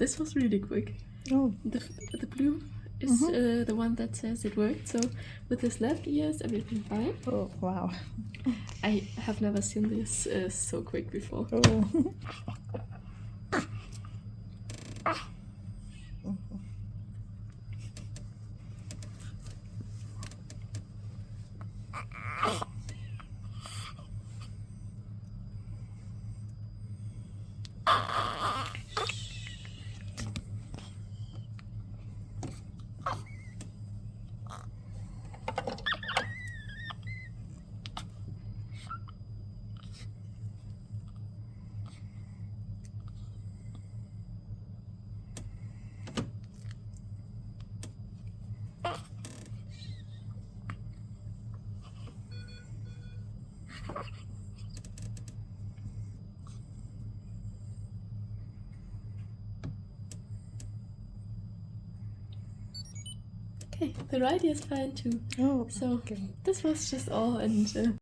this was really quick. Oh. The blue is the one that says it worked. So with this left ear, is everything fine? Oh, wow. I have never seen this so quick before. Oh. Okay, the right ear is fine too. Oh, So okay. this was just all, and